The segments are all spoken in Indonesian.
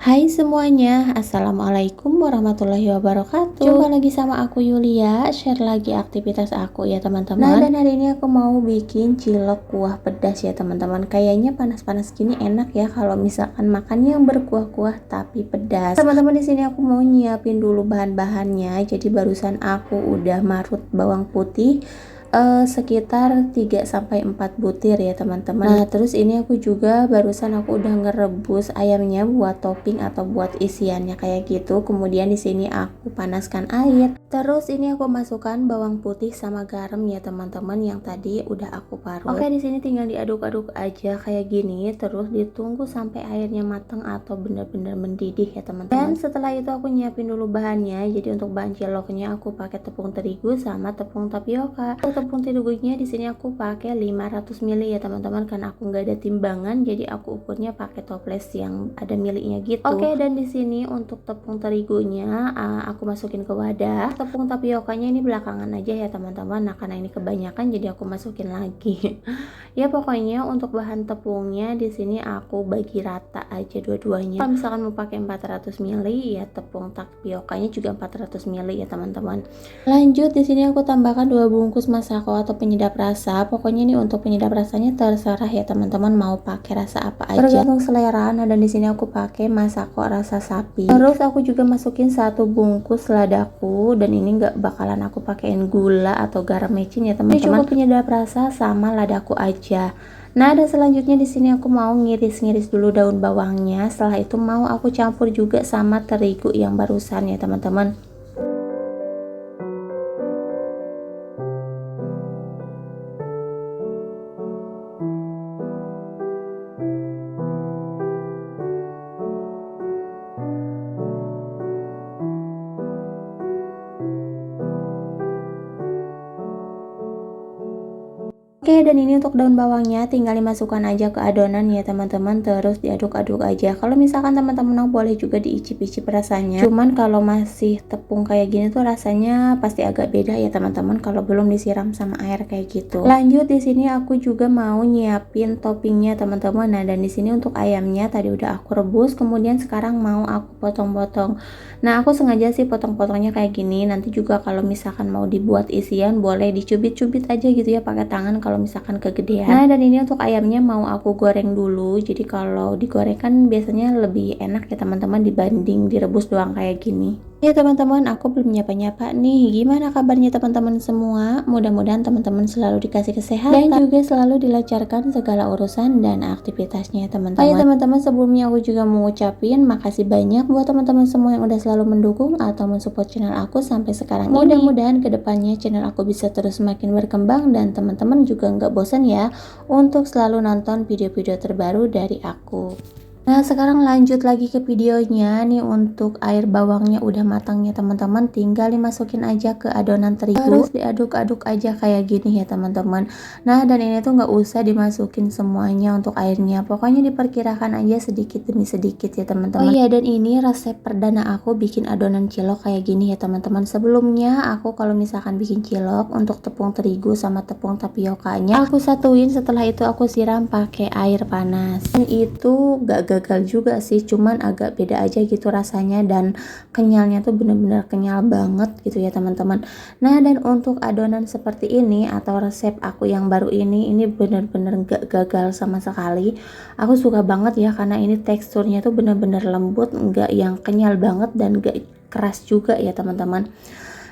Hai semuanya, Assalamualaikum warahmatullahi wabarakatuh. Jumpa lagi sama aku Yulia, share lagi aktivitas aku ya teman-teman. Nah, dan hari ini aku mau bikin cilok kuah pedas ya teman-teman. Kayaknya panas-panas gini enak ya kalau misalkan makan yang berkuah-kuah tapi pedas. Teman-teman, di sini aku mau nyiapin dulu bahan-bahannya. Jadi barusan aku udah marut bawang putih sekitar 3-4 butir ya teman-teman. Nah, terus ini aku juga barusan aku udah ngerebus ayamnya buat topping atau buat isiannya kayak gitu. Kemudian di sini aku panaskan air. Terus ini aku masukkan bawang putih sama garam ya teman-teman yang tadi udah aku parut. Oke, di sini tinggal diaduk-aduk aja kayak gini, terus ditunggu sampai airnya matang atau benar-benar mendidih ya teman-teman. Dan setelah itu aku nyiapin dulu bahannya. Jadi untuk bahan ciloknya aku pakai tepung terigu sama tepung tapioka. Tepung terigunya di sini aku pakai 500 ml ya teman-teman, karena aku nggak ada timbangan jadi aku ukurnya pakai toples yang ada miliknya gitu. Oke, dan di sini untuk tepung terigunya aku masukin ke wadah. Tepung tapiokanya ini belakangan aja ya teman-teman. Nah, karena ini kebanyakan jadi aku masukin lagi. Ya pokoknya untuk bahan tepungnya di sini aku bagi rata aja dua-duanya. Kalau misalkan mau pakai 400 ml ya tepung tapiokanya juga 400 ml ya teman-teman. Lanjut, di sini aku tambahkan 2 bungkus masako atau penyedap rasa. Pokoknya ini untuk penyedap rasanya terserah ya teman-teman mau pakai rasa apa aja. Tergantung selera. Nah, dan di sini aku pakai masako rasa sapi. Terus aku juga masukin 1 bungkus ladaku, dan ini nggak bakalan aku pakein gula atau garam mecin ya teman-teman. Ini cukup penyedap rasa sama ladaku aja. Nah, dan selanjutnya di sini aku mau ngiris-ngiris dulu daun bawangnya. Setelah itu mau aku campur juga sama terigu yang barusan ya teman-teman. Oke, dan ini untuk daun bawangnya tinggal dimasukkan aja ke adonan ya teman-teman, terus diaduk-aduk aja. Kalau misalkan teman-teman boleh juga diicip-icip rasanya. Cuman kalau masih tepung kayak gini tuh rasanya pasti agak beda ya teman-teman kalau belum disiram sama air kayak gitu. Lanjut, di sini aku juga mau nyiapin toppingnya teman-teman. Nah, dan di sini untuk ayamnya tadi udah aku rebus, kemudian sekarang mau aku potong-potong. Nah, aku sengaja sih potong-potongnya kayak gini. Nanti juga kalau misalkan mau dibuat isian boleh dicubit-cubit aja gitu ya pakai tangan kalau misalkan kegedean. Nah, dan ini untuk ayamnya mau aku goreng dulu. Jadi kalau digoreng kan biasanya lebih enak ya teman-teman dibanding direbus doang kayak gini. Ya teman-teman, aku belum nyapa-nyapa nih. Gimana kabarnya teman-teman semua? Mudah-mudahan teman-teman selalu dikasih kesehatan dan juga selalu dilancarkan segala urusan dan aktivitasnya ya teman-teman. Oh ya teman-teman, sebelumnya aku juga mau ngucapin makasih banyak buat teman-teman semua yang udah selalu mendukung atau mensupport channel aku sampai sekarang ini. Mudah-mudahan kedepannya channel aku bisa terus semakin berkembang dan teman-teman juga nggak bosan ya untuk selalu nonton video-video terbaru dari aku. Nah, sekarang lanjut lagi ke videonya nih. Untuk air bawangnya udah matang ya teman-teman, tinggal dimasukin aja ke adonan terigu, terus diaduk-aduk aja kayak gini ya teman-teman. Nah, dan ini tuh nggak usah dimasukin semuanya untuk airnya, pokoknya diperkirakan aja sedikit demi sedikit ya teman-teman. Oh iya, dan ini resep perdana aku bikin adonan cilok kayak gini ya teman-teman. Sebelumnya aku kalau misalkan bikin cilok untuk tepung terigu sama tepung tapiokanya aku satuin, setelah itu aku siram pakai air panas, dan itu gak gagal juga sih, cuman agak beda aja gitu rasanya, dan kenyalnya tuh bener-bener kenyal banget gitu ya teman-teman. Nah, dan untuk adonan seperti ini atau resep aku yang baru ini bener-bener gak gagal sama sekali. Aku suka banget ya karena ini teksturnya tuh bener-bener lembut, nggak yang kenyal banget dan gak keras juga ya teman-teman.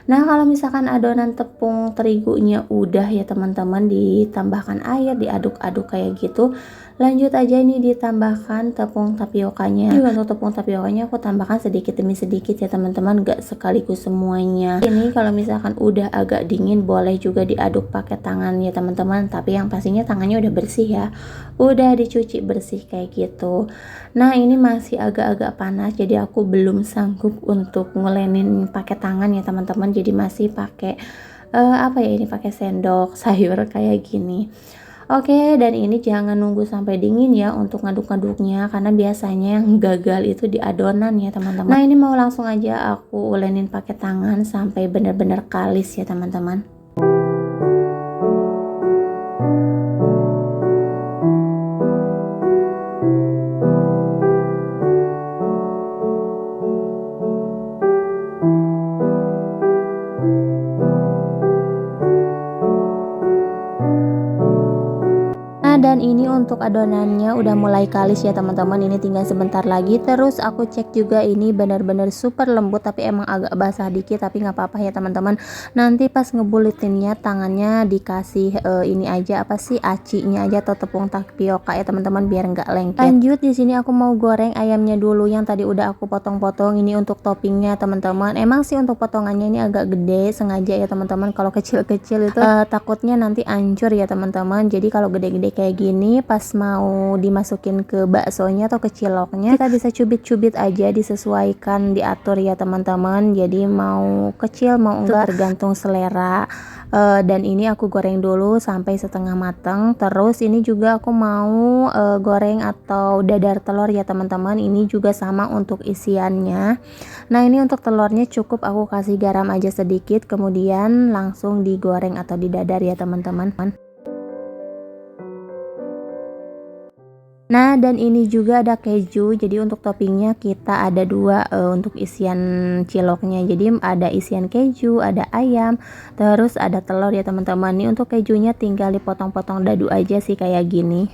Nah, kalau misalkan adonan tepung terigunya udah ya teman-teman, ditambahkan air, diaduk-aduk kayak gitu. Lanjut aja nih ditambahkan tepung tapiokanya. Juga untuk tepung tapiokanya aku tambahkan sedikit demi sedikit ya teman-teman, gak sekaligus semuanya. Ini kalau misalkan udah agak dingin boleh juga diaduk pakai tangan ya teman-teman, tapi yang pastinya tangannya udah bersih ya, udah dicuci bersih kayak gitu. Nah, ini masih agak-agak panas jadi aku belum sanggup untuk ngulenin pakai tangan ya teman-teman, jadi masih pakai apa ya, ini pakai sendok sayur kayak gini. Oke, dan ini jangan nunggu sampai dingin ya untuk ngaduk-ngaduknya, karena biasanya yang gagal itu di adonan ya teman-teman. Nah, ini mau langsung aja aku ulenin pakai tangan sampai benar-benar kalis ya teman-teman. untuk adonannya udah mulai kalis ya teman-teman, ini tinggal sebentar lagi. Terus aku cek juga ini benar-benar super lembut, tapi emang agak basah dikit, tapi nggak apa-apa ya teman-teman. Nanti pas ngebulitinnya tangannya dikasih ini aja apa sih, acinya aja atau tepung tapioka ya teman-teman, biar nggak lengket. Lanjut di sini aku mau goreng ayamnya dulu yang tadi udah aku potong-potong. Ini untuk toppingnya teman-teman. Emang sih untuk potongannya ini agak gede sengaja ya teman-teman, kalau kecil-kecil itu takutnya nanti hancur ya teman-teman. Jadi kalau gede-gede kayak gini pas mau dimasukin ke baksonya atau ke ciloknya, kita bisa cubit-cubit aja, disesuaikan, diatur ya teman-teman. Jadi mau kecil mau enggak tergantung selera. Dan ini aku goreng dulu sampai setengah matang. Terus ini juga aku mau goreng atau dadar telur ya teman-teman. Ini juga sama untuk isiannya. Nah ini untuk telurnya cukup aku kasih garam aja sedikit, kemudian langsung digoreng atau didadar ya teman-teman. Nah dan ini juga ada keju, jadi untuk toppingnya kita ada dua untuk isian ciloknya. Jadi ada isian keju, ada ayam, terus ada telur ya teman-teman. Ini untuk kejunya tinggal dipotong-potong dadu aja sih kayak gini.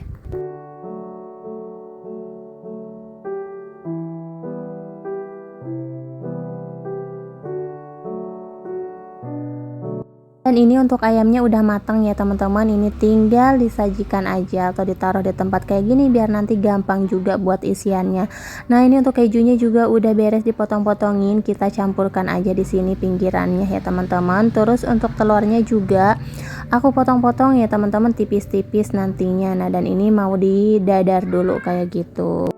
Dan ini untuk ayamnya udah matang ya teman-teman, ini tinggal disajikan aja atau ditaruh di tempat kayak gini biar nanti gampang juga buat isiannya. Nah ini untuk kejunya juga udah beres dipotong-potongin, kita campurkan aja di sini pinggirannya ya teman-teman. Terus untuk telurnya juga aku potong-potong ya teman-teman, tipis-tipis nantinya. Nah dan ini mau didadar dulu kayak gitu.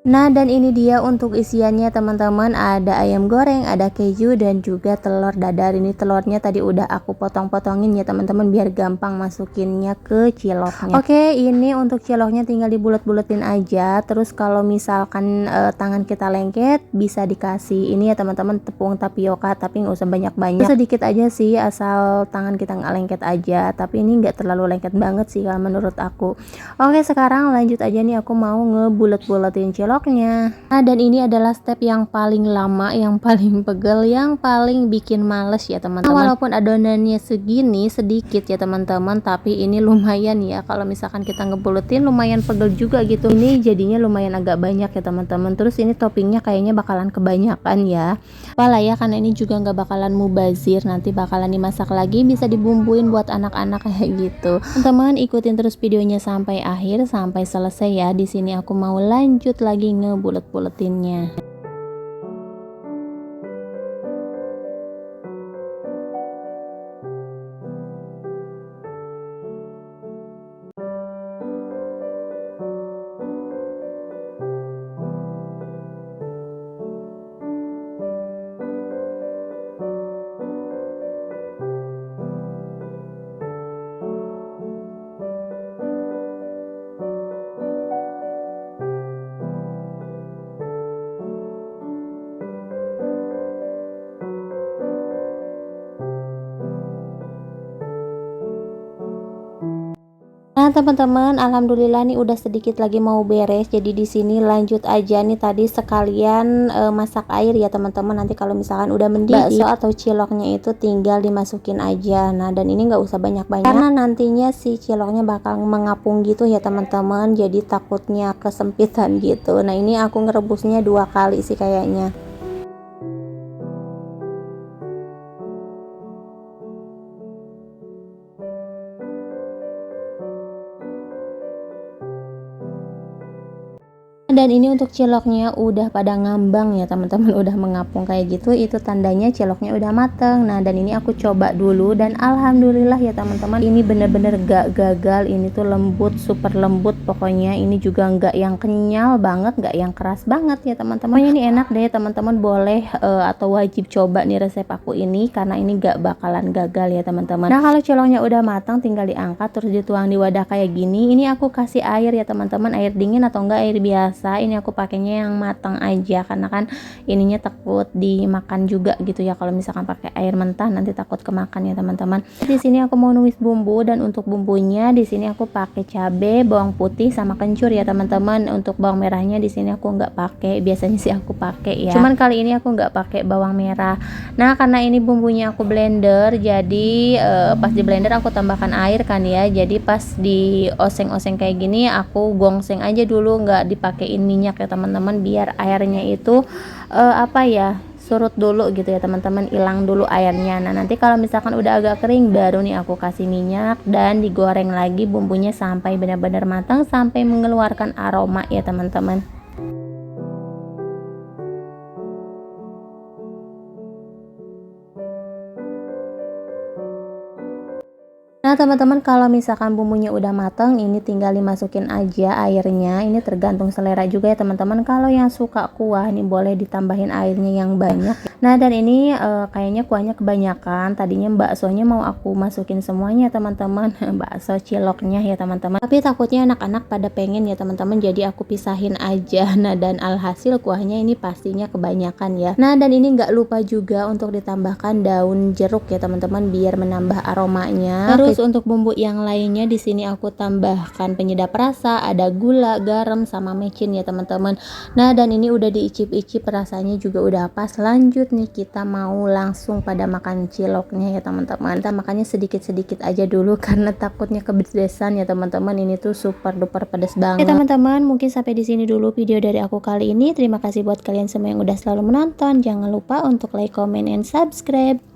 Nah dan ini dia untuk isiannya teman-teman, ada ayam goreng, ada keju, dan juga telur dadar. Ini telurnya tadi udah aku potong-potongin ya teman-teman biar gampang masukinnya ke ciloknya. Oke, ini untuk ciloknya tinggal dibulet-buletin aja. Terus kalau misalkan tangan kita lengket bisa dikasih ini ya teman-teman, tepung tapioka, tapi nggak usah banyak-banyak, sedikit aja sih asal tangan kita nggak lengket aja. Tapi ini nggak terlalu lengket banget sih kalau menurut aku. Oke, sekarang lanjut aja nih, aku mau ngebulet-buletin ciloknya. Nah dan ini adalah step yang paling lama, yang paling pegel, yang paling bikin males ya teman-teman. Nah, walaupun adonannya segini sedikit ya teman-teman, tapi ini lumayan ya, kalau misalkan kita ngebuletin lumayan pegel juga gitu. Ini jadinya lumayan agak banyak ya teman-teman. Terus ini toppingnya kayaknya bakalan kebanyakan ya, apalah ya, karena ini juga nggak bakalan mubazir, nanti bakalan dimasak lagi, bisa dibumbuin buat anak-anak kayak gitu. Teman-teman ikutin terus videonya sampai akhir, sampai selesai ya. Di sini aku mau lanjut lagi ngebulet-buletinnya. Nah teman-teman, alhamdulillah nih udah sedikit lagi mau beres. Jadi di sini lanjut aja nih, tadi sekalian masak air ya teman-teman. Nanti kalau misalkan udah mendidih, bakso atau ciloknya itu tinggal dimasukin aja. Nah dan ini nggak usah banyak-banyak karena nantinya si ciloknya bakal mengapung gitu ya teman-teman. Jadi takutnya kesempitan gitu. Nah ini aku ngerebusnya 2 kali sih kayaknya. Dan ini untuk ciloknya udah pada ngambang ya teman-teman, udah mengapung kayak gitu, itu tandanya ciloknya udah mateng. Nah dan ini aku coba dulu dan alhamdulillah ya teman-teman, ini bener-bener gak gagal. Ini tuh lembut, super lembut pokoknya. Ini juga gak yang kenyal banget, gak yang keras banget ya teman-teman. Pokoknya ini enak deh teman-teman, boleh atau wajib coba nih resep aku ini, karena ini gak bakalan gagal ya teman-teman. Nah kalau ciloknya udah matang tinggal diangkat terus dituang di wadah kayak gini. Ini aku kasih air ya teman-teman, air dingin atau enggak air biasa. Ini aku pakainya yang matang aja karena kan ininya takut dimakan juga gitu ya, kalau misalkan pakai air mentah nanti takut kemakan ya teman-teman. Di sini aku mau numis bumbu, dan untuk bumbunya di sini aku pakai cabai, bawang putih sama kencur ya teman-teman. Untuk bawang merahnya di sini aku nggak pakai, biasanya sih aku pakai ya, cuman kali ini aku nggak pakai bawang merah. Nah karena ini bumbunya aku blender, jadi pas di blender aku tambahkan air kan ya, jadi pas di oseng-oseng kayak gini aku gongseng aja dulu, nggak dipakein minyak ya teman-teman, biar airnya itu surut dulu gitu ya teman-teman, hilang dulu airnya. Nah nanti kalau misalkan udah agak kering baru nih aku kasih minyak dan digoreng lagi bumbunya sampai benar-benar matang, sampai mengeluarkan aroma ya teman-teman. Nah teman-teman, kalau misalkan bumbunya udah matang, ini tinggal dimasukin aja airnya. Ini tergantung selera juga ya teman-teman. Kalau yang suka kuah nih boleh ditambahin airnya yang banyak. Nah dan ini kayaknya kuahnya kebanyakan. Tadinya baksonya mau aku masukin semuanya teman-teman, bakso ciloknya ya teman-teman. Tapi takutnya anak-anak pada pengen ya teman-teman, jadi aku pisahin aja. Nah dan alhasil kuahnya ini pastinya kebanyakan ya. Nah dan ini nggak lupa juga untuk ditambahkan daun jeruk ya teman-teman, biar menambah aromanya. Terus untuk bumbu yang lainnya di sini aku tambahkan penyedap rasa, ada gula, garam sama mecin ya teman-teman. Nah dan ini udah diicip-icip, rasanya juga udah pas. Lanjut nih kita mau langsung pada makan ciloknya ya teman-teman. Kita makannya sedikit-sedikit aja dulu karena takutnya kepedesan ya teman-teman. Ini tuh super duper pedas banget. Ya teman-teman, mungkin sampai di sini dulu video dari aku kali ini. Terima kasih buat kalian semua yang udah selalu menonton. Jangan lupa untuk like, comment, and subscribe.